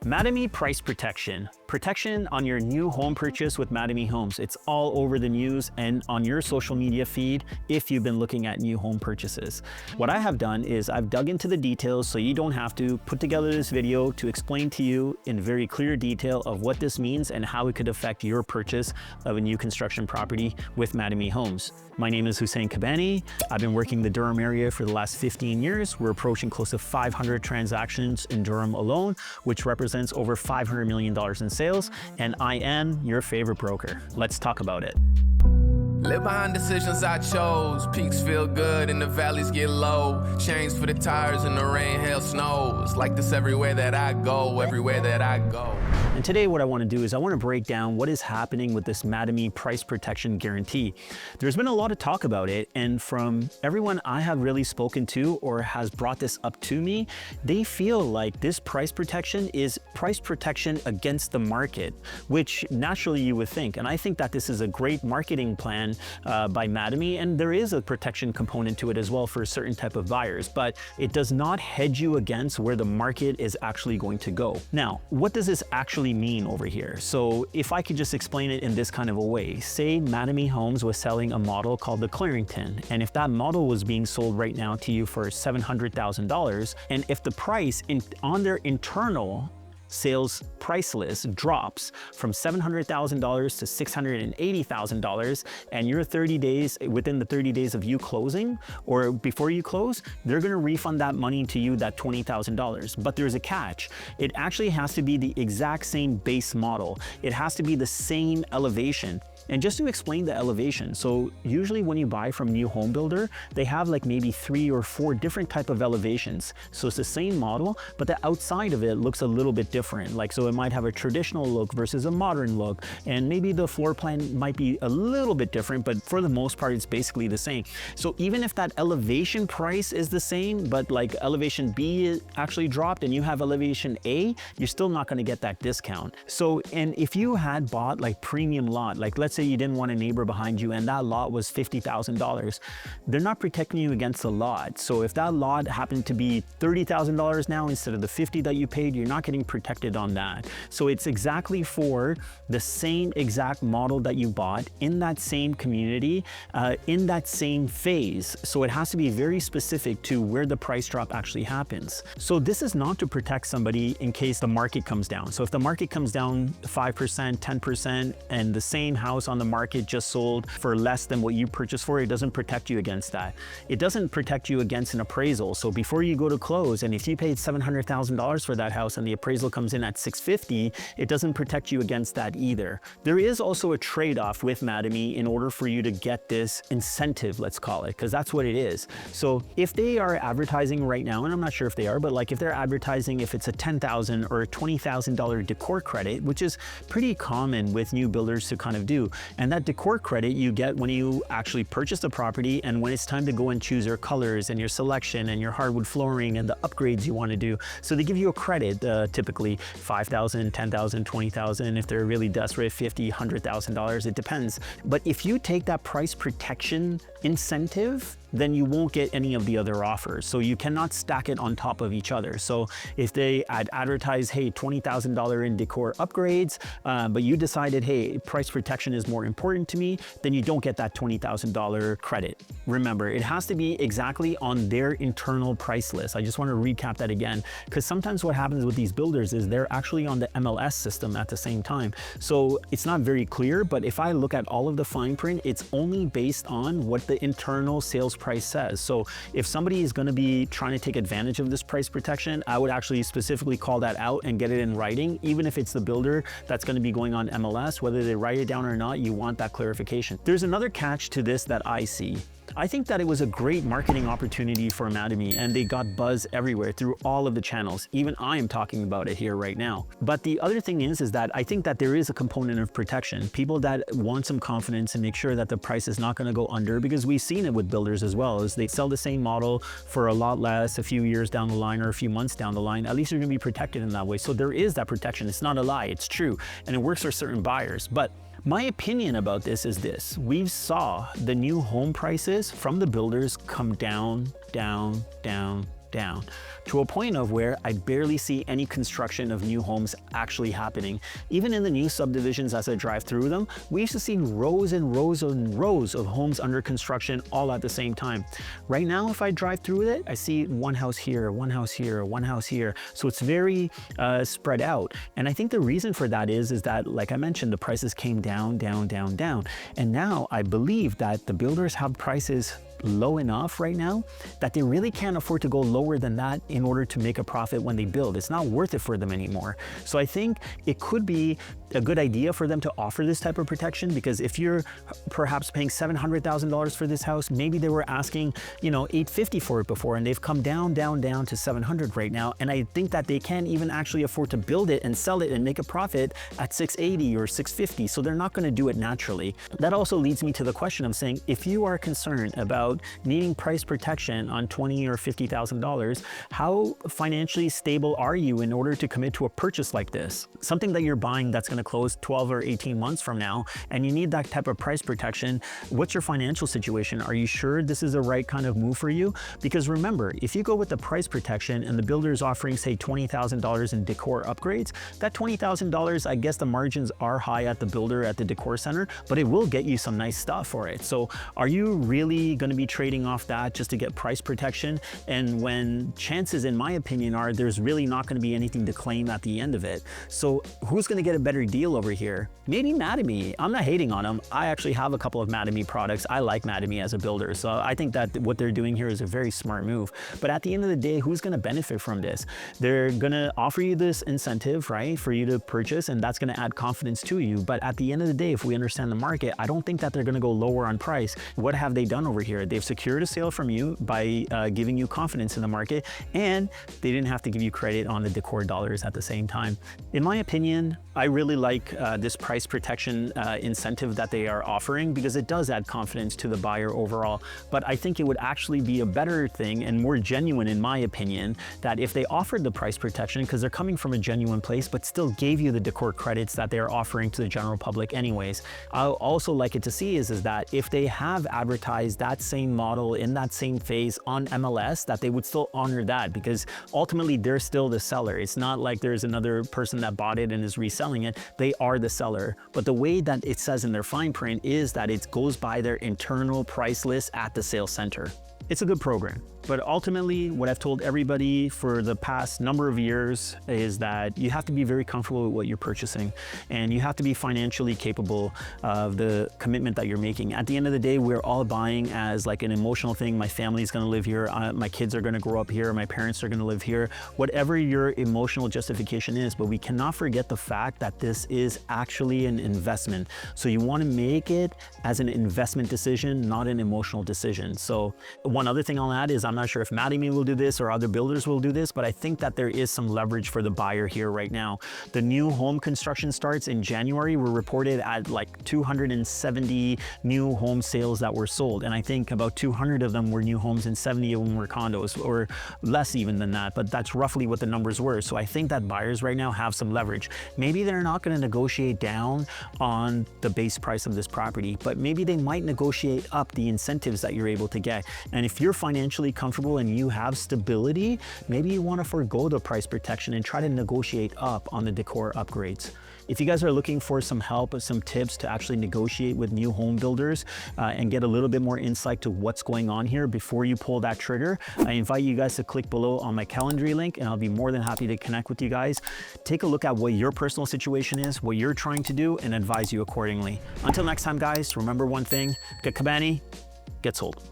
Mattamy Price Protection. Protection on your new home purchase with Mattamy Homes. It's all over the news and on your social media feed if you've been looking at new home purchases. What I have done is I've dug into the details so you don't have to put together this video to explain to you in very clear detail of what this means and how it could affect your purchase of a new construction property with Mattamy Homes. My name is Hussein Kabani. I've been working the Durham area for the last 15 years. We're approaching close to 500 transactions in Durham alone, which represents over $500 million in sales, and I am your favorite broker. Let's talk about it. Live behind decisions I chose. Peaks feel good and the valleys get low. Chains for the tires in the rain, hail, snow. It's like this everywhere that I go, everywhere that I go. And today what I want to do is I want to break down what is happening with this Mattamy Price Protection Guarantee. There's been a lot of talk about it, and from everyone I have really spoken to or has brought this up to me, they feel like this price protection is price protection against the market, which naturally you would think. And I think that this is a great marketing plan by Mattamy, and there is a protection component to it as well for a certain type of buyers, but it does not hedge you against where the market is actually going to go. Now, what does this actually mean over here? So if I could just explain it in this kind of a way, say Mattamy Homes was selling a model called the Clarington, and if that model was being sold right now to you for $700,000, and if the price on their internal sales price list drops from $700,000 to $680,000, and you're 30 days, within the 30 days of you closing or before you close, they're gonna refund that money to you, that $20,000. But there's a catch. It actually has to be the exact same base model. It has to be the same elevation. And just to explain the elevation, so usually when you buy from new home builder, they have like maybe 3 or 4 different type of elevations. So it's the same model, but the outside of it looks a little bit different. Like, so it might have a traditional look versus a modern look, and maybe the floor plan might be a little bit different, but for the most part, it's basically the same. So even if that elevation price is the same, but like elevation B actually dropped and you have elevation A, you're still not gonna get that discount. So, and if you had bought like premium lot, like let's say you didn't want a neighbor behind you and that lot was $50,000, they're not protecting you against the lot. So if that lot happened to be $30,000 now instead of the $50,000 that you paid, you're not getting protected on that. So it's exactly for the same exact model that you bought in that same community, in that same phase. So it has to be very specific to where the price drop actually happens. So this is not to protect somebody in case the market comes down. So if the market comes down 5%, 10%, and the same house on the market just sold for less than what you purchased for, it doesn't protect you against that. It doesn't protect you against an appraisal. So before you go to close, and if you paid $700,000 for that house and the appraisal comes in at $650,000, it doesn't protect you against that either. There is also a trade-off with Mattamy in order for you to get this incentive, let's call it, because that's what it is. So if they are advertising right now, and I'm not sure if they are, but like if they're advertising, if it's a $10,000 or a $20,000 decor credit, which is pretty common with new builders to kind of do, and that decor credit you get when you actually purchase the property and when it's time to go and choose your colors and your selection and your hardwood flooring and the upgrades you want to do. So they give you a credit, typically $5,000, $10,000, $20,000. If they're really desperate, $50,000, $100,000, it depends. But if you take that price protection incentive, then you won't get any of the other offers. So you cannot stack it on top of each other. So if they advertise, hey, $20,000 in decor upgrades, but you decided, hey, price protection is more important to me, then you don't get that $20,000 credit. Remember, it has to be exactly on their internal price list. I just want to recap that again, because sometimes what happens with these builders is they're actually on the MLS system at the same time. So it's not very clear, but if I look at all of the fine print, it's only based on what the internal sales price says. So if somebody is going to be trying to take advantage of this price protection, I would actually specifically call that out and get it in writing. Even if it's the builder that's going to be going on MLS, whether they write it down or not, you want that clarification. There's another catch to this that I see. I think that it was a great marketing opportunity for Mattamy, and they got buzz everywhere through all of the channels. Even I am talking about it here right now. But the other thing is that I think that there is a component of protection. People that want some confidence and make sure that the price is not going to go under, because we've seen it with builders as well, is they sell the same model for a lot less a few years down the line or a few months down the line. At least you're going to be protected in that way. So there is that protection. It's not a lie. It's true. And it works for certain buyers. But my opinion about this is this: we saw the new home prices from the builders come down, down, down, down, to a point of where I barely see any construction of new homes actually happening. Even in the new subdivisions, as I drive through them, we used to see rows and rows and rows of homes under construction all at the same time. Right now, if I drive through it, I see one house here, one house here, one house here. So it's very spread out. And I think the reason for that is that, like I mentioned, the prices came down, down, down, down. And now I believe that the builders have prices low enough right now that they really can't afford to go lower than that in order to make a profit when they build. It's not worth it for them anymore. So I think it could be a good idea for them to offer this type of protection, because if you're perhaps paying $700,000 for this house, maybe they were asking, you know, $850 for it before, and they've come down, down, down to $700 right now. And I think that they can't even actually afford to build it and sell it and make a profit at $680 or $650. So they're not going to do it naturally. That also leads me to the question of saying, if you are concerned about needing price protection on $20,000 or $50,000, how financially stable are you in order to commit to a purchase like this? Something that you're buying that's going to close 12 or 18 months from now, and you need that type of price protection. What's your financial situation? Are you sure this is the right kind of move for you? Because remember, if you go with the price protection and the builder is offering, say, $20,000 in decor upgrades, that $20,000, I guess the margins are high at the builder, at the decor center, but it will get you some nice stuff for it. So are you really going to be trading off that just to get price protection? And when chances, in my opinion, are there's really not going to be anything to claim at the end of it. So who's going to get a better deal over here? Maybe Mattamy. I'm not hating on them. I actually have a couple of Mattamy products. I like Mattamy as a builder. So I think that what they're doing here is a very smart move. But at the end of the day, who's going to benefit from this? They're going to offer you this incentive, right, for you to purchase, and that's going to add confidence to you. But at the end of the day, if we understand the market, I don't think that they're going to go lower on price. What have they done over here? They've secured a sale from you by giving you confidence in the market, and they didn't have to give you credit on the decor dollars at the same time. In my opinion, I really like this price protection incentive that they are offering, because it does add confidence to the buyer overall. But I think it would actually be a better thing and more genuine, in my opinion, that if they offered the price protection, because they're coming from a genuine place, but still gave you the decor credits that they're offering to the general public anyways. I'll also like it to see is that if they have advertised that same model in that same phase on MLS, that they would still honor that, because ultimately they're still the seller. It's not like there's another person that bought it and is reselling it. They are the seller. But the way that it says in their fine print is that it goes by their internal price list at the sales center. It's a good program. But ultimately, what I've told everybody for the past number of years is that you have to be very comfortable with what you're purchasing, and you have to be financially capable of the commitment that you're making. At the end of the day, we're all buying as like an emotional thing. My family's going to live here. My kids are going to grow up here. My parents are going to live here. Whatever your emotional justification is, but we cannot forget the fact that this is actually an investment. So you want to make it as an investment decision, not an emotional decision. So one other thing I'll add is I'm not sure if Mattamy will do this or other builders will do this, but I think that there is some leverage for the buyer here right now. The new home construction starts in January were reported at like 270 new home sales that were sold. And I think about 200 of them were new homes and 70 of them were condos, or less even than that, but that's roughly what the numbers were. So I think that buyers right now have some leverage. Maybe they're not going to negotiate down on the base price of this property, but maybe they might negotiate up the incentives that you're able to get. And if you're financially comfortable and you have stability, maybe you want to forego the price protection and try to negotiate up on the decor upgrades. If you guys are looking for some help or some tips to actually negotiate with new home builders and get a little bit more insight to what's going on here before you pull that trigger, I invite you guys to click below on my Calendly link, and I'll be more than happy to connect with you guys. Take a look at what your personal situation is, what you're trying to do, and advise you accordingly. Until next time, guys, remember one thing: get Cabani, get sold.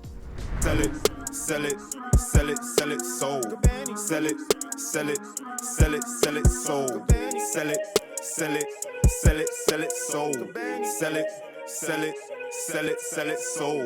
Sell it, sell it, sell it, sell it, sold. Sell it, sell it, sell it, sell it, sold. Sell it, sell it, sell it, sell it, sold. Sell it, sell it, sell it, sell it, sold.